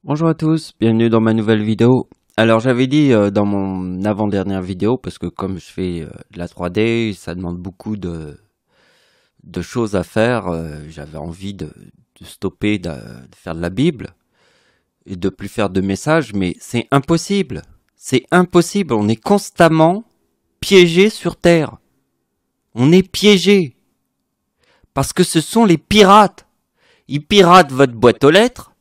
Bonjour à tous, bienvenue dans ma nouvelle vidéo. Alors j'avais dit dans mon avant-dernière vidéo, parce que comme je fais de la 3D, ça demande beaucoup de choses à faire, j'avais envie de stopper, de faire de la Bible, et de plus faire de messages, mais c'est impossible. C'est impossible, on est constamment piégé sur Terre. On est piégé. Parce que ce sont les pirates. Ils piratent votre boîte aux lettres.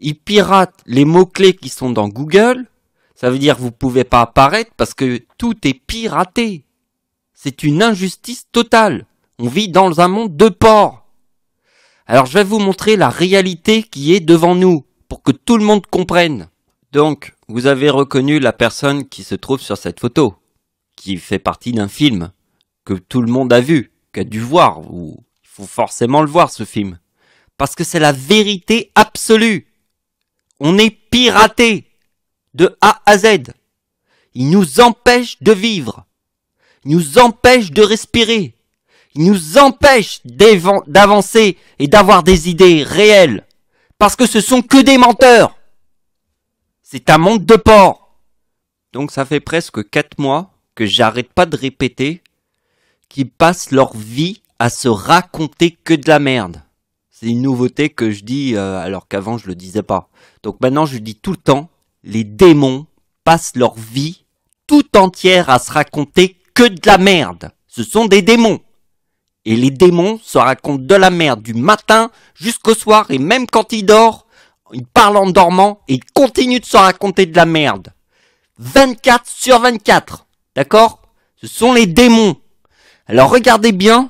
Ils piratent les mots-clés qui sont dans Google. Ça veut dire que vous pouvez pas apparaître parce que tout est piraté. C'est une injustice totale. On vit dans un monde de porcs. Alors je vais vous montrer la réalité qui est devant nous pour que tout le monde comprenne. Donc, vous avez reconnu la personne qui se trouve sur cette photo, qui fait partie d'un film que tout le monde a vu, qu'a dû voir, ou il faut forcément le voir ce film. Parce que c'est la vérité absolue. On est piraté de A à Z. Il nous empêche de vivre. Il nous empêche de respirer. Il nous empêche d'avancer et d'avoir des idées réelles. Parce que ce sont que des menteurs. C'est un monde de porcs. Donc ça fait presque 4 mois que j'arrête pas de répéter qu'ils passent leur vie à se raconter que de la merde. C'est une nouveauté que je dis alors qu'avant je le disais pas. Donc maintenant je dis tout le temps, les démons passent leur vie tout entière à se raconter que de la merde. Ce sont des démons. Et les démons se racontent de la merde du matin jusqu'au soir et même quand ils dorment, ils parlent en dormant et ils continuent de se raconter de la merde. 24/24. D'accord ? Ce sont les démons. Alors regardez bien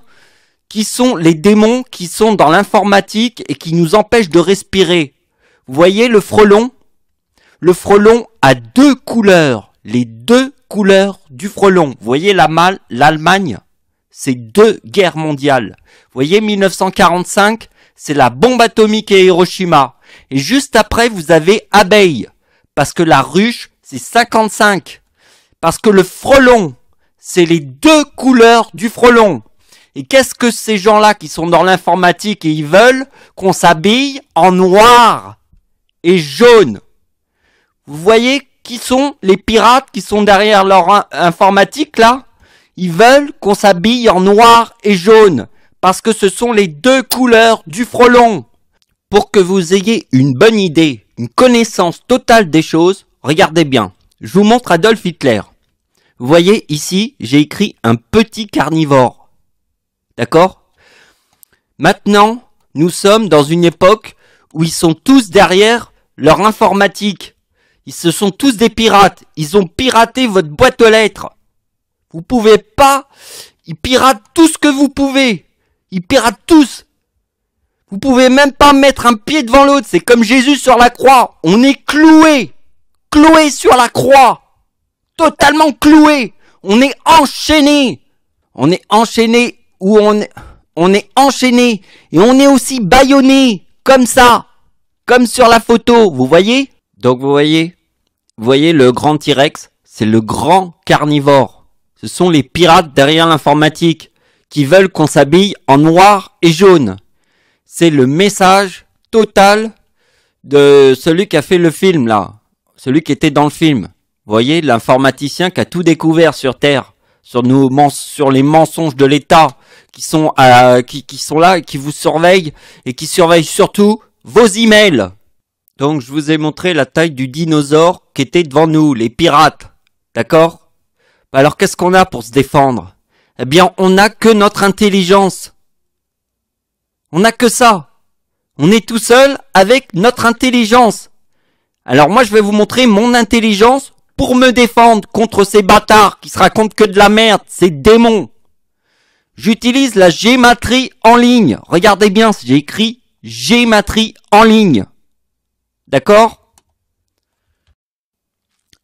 qui sont les démons qui sont dans l'informatique et qui nous empêchent de respirer. Vous voyez le frelon ? Le frelon a 2 couleurs. Les 2 couleurs du frelon. Vous voyez l'Allemagne ? C'est 2 guerres mondiales. Vous voyez 1945 ? C'est la bombe atomique à Hiroshima. Et juste après, vous avez abeille. Parce que la ruche, c'est 55. Parce que le frelon, c'est les 2 couleurs du frelon. Et qu'est-ce que ces gens-là qui sont dans l'informatique et ils veulent qu'on s'habille en noir et jaune. Vous voyez qui sont les pirates qui sont derrière leur informatique là ? Ils veulent qu'on s'habille en noir et jaune. Parce que ce sont les 2 couleurs du frelon. Pour que vous ayez une bonne idée, une connaissance totale des choses, regardez bien. Je vous montre Adolf Hitler. Vous voyez ici, j'ai écrit un petit carnivore. D'accord ? Maintenant, nous sommes dans une époque où ils sont tous derrière leur informatique. Ce sont tous des pirates. Ils ont piraté votre boîte aux lettres. Vous pouvez pas... Ils piratent tout ce que vous pouvez. Ils piratent tous. Vous pouvez même pas mettre un pied devant l'autre. C'est comme Jésus sur la croix. On est cloué. Cloué sur la croix. Totalement cloué. On est enchaîné. On est enchaîné où on est enchaîné. Et on est aussi bâillonné. Comme ça. Comme sur la photo. Vous voyez ? Donc vous voyez le grand T-Rex. C'est le grand carnivore. Ce sont les pirates derrière l'informatique. Qui veulent qu'on s'habille en noir et jaune. C'est le message total de celui qui a fait le film là. Celui qui était dans le film. Vous voyez, l'informaticien qui a tout découvert sur Terre. Sur les mensonges de l'État. Qui sont là et qui vous surveillent. Et qui surveillent surtout vos emails. Donc je vous ai montré la taille du dinosaure qui était devant nous. Les pirates. D'accord ? Alors qu'est-ce qu'on a pour se défendre ? Eh bien, on n'a que notre intelligence. On n'a que ça. On est tout seul avec notre intelligence. Alors moi, je vais vous montrer mon intelligence pour me défendre contre ces bâtards qui se racontent que de la merde, ces démons. J'utilise la gématrie en ligne. Regardez bien, j'ai écrit gématrie en ligne. D'accord ?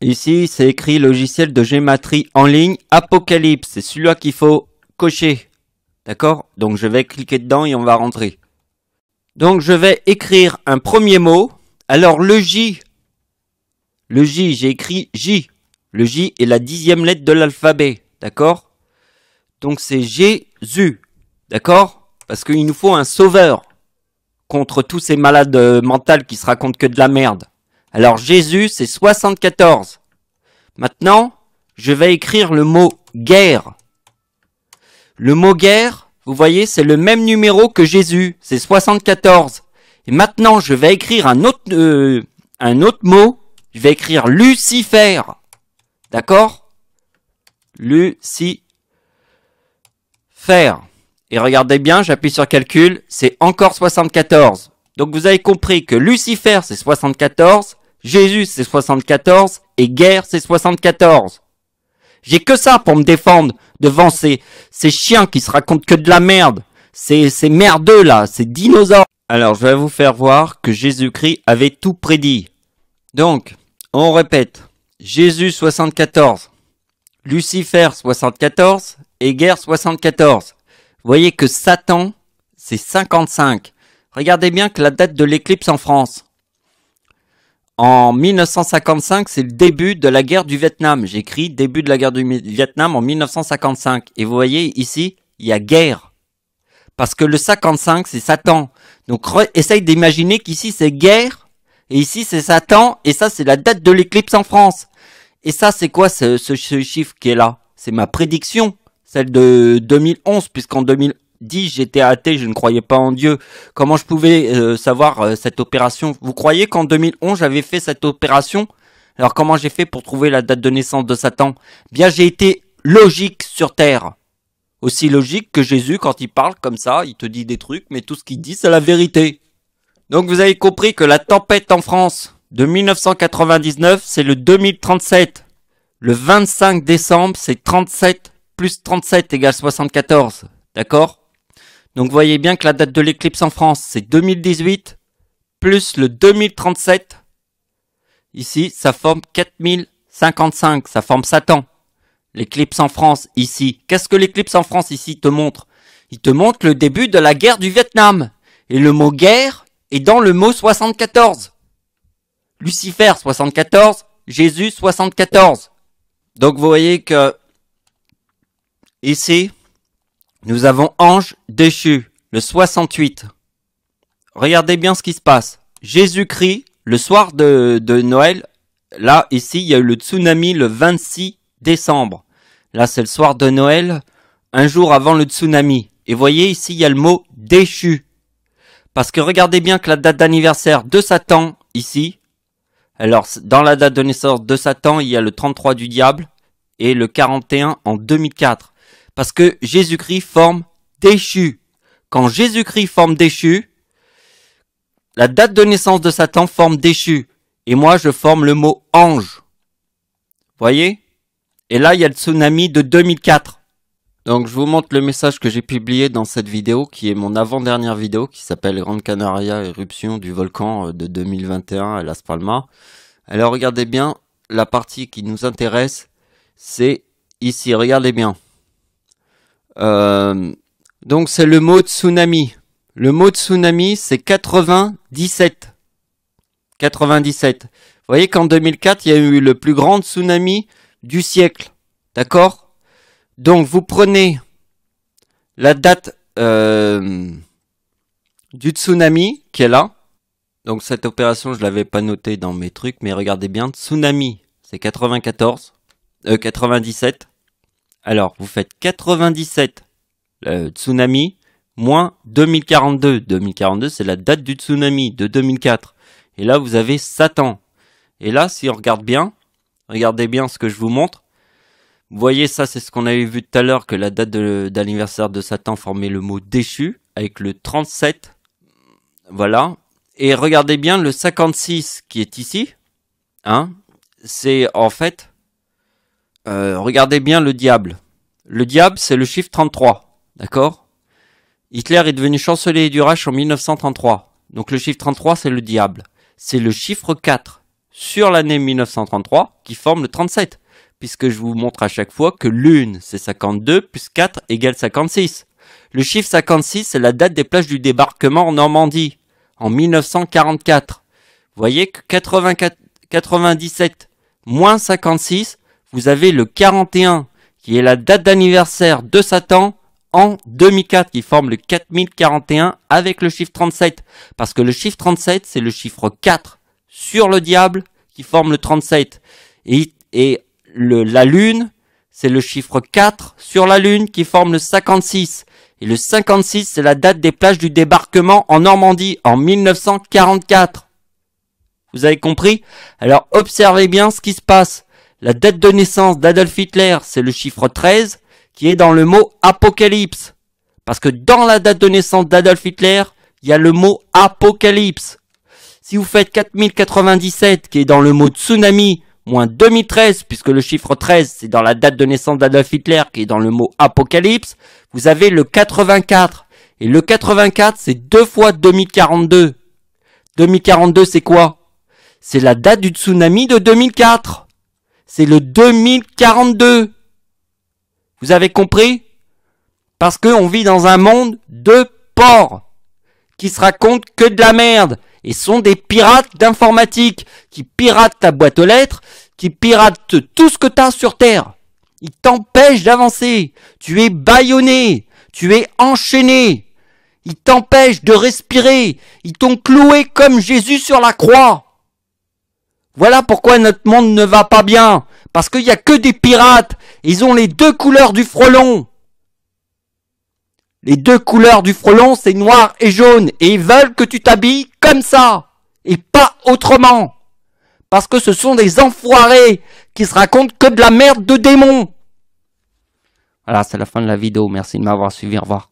Ici, c'est écrit logiciel de gématrie en ligne Apocalypse. C'est celui-là qu'il faut cocher. D'accord ? Donc, je vais cliquer dedans et on va rentrer. Donc, je vais écrire un premier mot. Alors, le J, j'ai écrit J. Le J est la 10e lettre de l'alphabet. D'accord ? Donc, c'est Jésus. D'accord ? Parce qu'il nous faut un sauveur contre tous ces malades mentales qui se racontent que de la merde. Alors Jésus, c'est 74. Maintenant, je vais écrire le mot guerre. Le mot guerre, vous voyez, c'est le même numéro que Jésus, c'est 74. Et maintenant, je vais écrire un autre mot, je vais écrire Lucifer. D'accord? Lucifer. Et regardez bien, j'appuie sur calcul, c'est encore 74. Donc vous avez compris que Lucifer c'est 74, Jésus c'est 74 et guerre c'est 74. J'ai que ça pour me défendre devant ces chiens qui se racontent que de la merde. Ces merdeux là, ces dinosaures. Alors je vais vous faire voir que Jésus-Christ avait tout prédit. Donc, on répète. Jésus 74, Lucifer 74 et guerre 74. Vous voyez que Satan, c'est 55. Regardez bien que la date de l'éclipse en France. En 1955, c'est le début de la guerre du Vietnam. J'écris début de la guerre du Vietnam en 1955. Et vous voyez ici, il y a guerre. Parce que le 55, c'est Satan. Donc essaye d'imaginer qu'ici c'est guerre. Et ici c'est Satan. Et ça c'est la date de l'éclipse en France. Et ça c'est quoi ce chiffre qui est là? C'est ma prédiction. Celle de 2011, puisqu'en 2010, j'étais athée, je ne croyais pas en Dieu. Comment je pouvais savoir cette opération? Vous croyez qu'en 2011, j'avais fait cette opération? Alors comment j'ai fait pour trouver la date de naissance de Satan? Bien, j'ai été logique sur Terre. Aussi logique que Jésus, quand il parle comme ça, il te dit des trucs, mais tout ce qu'il dit, c'est la vérité. Donc vous avez compris que la tempête en France de 1999, c'est le 2037. Le 25 décembre, c'est 37 plus 37 égale 74. D'accord? Donc vous voyez bien que la date de l'éclipse en France, c'est 2018 plus le 2037. Ici, ça forme 4055, ça forme Satan. L'éclipse en France, ici. Qu'est-ce que l'éclipse en France, ici, te montre? Il te montre le début de la guerre du Vietnam. Et le mot guerre est dans le mot 74. Lucifer, 74. Jésus, 74. Donc vous voyez que ici, nous avons ange déchu, le 68. Regardez bien ce qui se passe. Jésus-Christ, le soir de Noël, là, ici, il y a eu le tsunami le 26 décembre. Là, c'est le soir de Noël, un jour avant le tsunami. Et voyez, ici, il y a le mot déchu. Parce que regardez bien que la date d'anniversaire de Satan, ici, alors, dans la date de naissance de Satan, il y a le 33 du diable et le 41 en 2004. Parce que Jésus-Christ forme déchu. Quand Jésus-Christ forme déchu, la date de naissance de Satan forme déchu. Et moi, je forme le mot ange. Voyez? Et là, il y a le tsunami de 2004. Donc, je vous montre le message que j'ai publié dans cette vidéo, qui est mon avant-dernière vidéo, qui s'appelle Grande Canaria, éruption du volcan de 2021 à Las Palmas. Alors, regardez bien, la partie qui nous intéresse, c'est ici. Regardez bien. Donc c'est le mot tsunami. Le mot tsunami, c'est 97. 97. Vous voyez qu'en 2004, il y a eu le plus grand tsunami du siècle. D'accord? Donc vous prenez la date du tsunami qui est là. Donc cette opération, je l'avais pas notée dans mes trucs, mais regardez bien, tsunami, c'est 97. Alors, vous faites 97 tsunami moins 2042. 2042, c'est la date du tsunami de 2004. Et là, vous avez Satan. Et là, si on regarde bien, regardez bien ce que je vous montre. Vous voyez, ça, c'est ce qu'on avait vu tout à l'heure, que la date d'anniversaire de Satan formait le mot déchu, avec le 37. Voilà. Et regardez bien le 56 qui est ici. Hein, c'est en fait... regardez bien le diable. Le diable, c'est le chiffre 33. D'accord? Hitler est devenu chancelier du Reich en 1933. Donc le chiffre 33, c'est le diable. C'est le chiffre 4 sur l'année 1933 qui forme le 37. Puisque je vous montre à chaque fois que l'une, c'est 52, plus 4 égale 56. Le chiffre 56, c'est la date des plages du débarquement en Normandie, en 1944. Vous voyez que 97 moins 56, vous avez le 41, qui est la date d'anniversaire de Satan en 2004, qui forme le 4041 avec le chiffre 37. Parce que le chiffre 37, c'est le chiffre 4 sur le diable qui forme le 37. Et la lune, c'est le chiffre 4 sur la lune qui forme le 56. Et le 56, c'est la date des plages du débarquement en Normandie en 1944. Vous avez compris? Alors observez bien ce qui se passe. La date de naissance d'Adolf Hitler, c'est le chiffre 13 qui est dans le mot apocalypse. Parce que dans la date de naissance d'Adolf Hitler, il y a le mot apocalypse. Si vous faites 4097 qui est dans le mot tsunami, moins 2013, puisque le chiffre 13 c'est dans la date de naissance d'Adolf Hitler qui est dans le mot apocalypse, vous avez le 84. Et le 84 c'est 2 fois 2042. 2042 c'est quoi? C'est la date du tsunami de 2004. C'est le 2042. Vous avez compris? Parce qu'on vit dans un monde de porcs qui se racontent que de la merde et sont des pirates d'informatique qui piratent ta boîte aux lettres, qui piratent tout ce que t'as sur Terre. Ils t'empêchent d'avancer. Tu es bâillonné. Tu es enchaîné. Ils t'empêchent de respirer. Ils t'ont cloué comme Jésus sur la croix. Voilà pourquoi notre monde ne va pas bien. Parce qu'il n'y a que des pirates. Ils ont les deux couleurs du frelon. Les deux couleurs du frelon, c'est noir et jaune. Et ils veulent que tu t'habilles comme ça. Et pas autrement. Parce que ce sont des enfoirés qui se racontent que de la merde de démons. Voilà, c'est la fin de la vidéo. Merci de m'avoir suivi. Au revoir.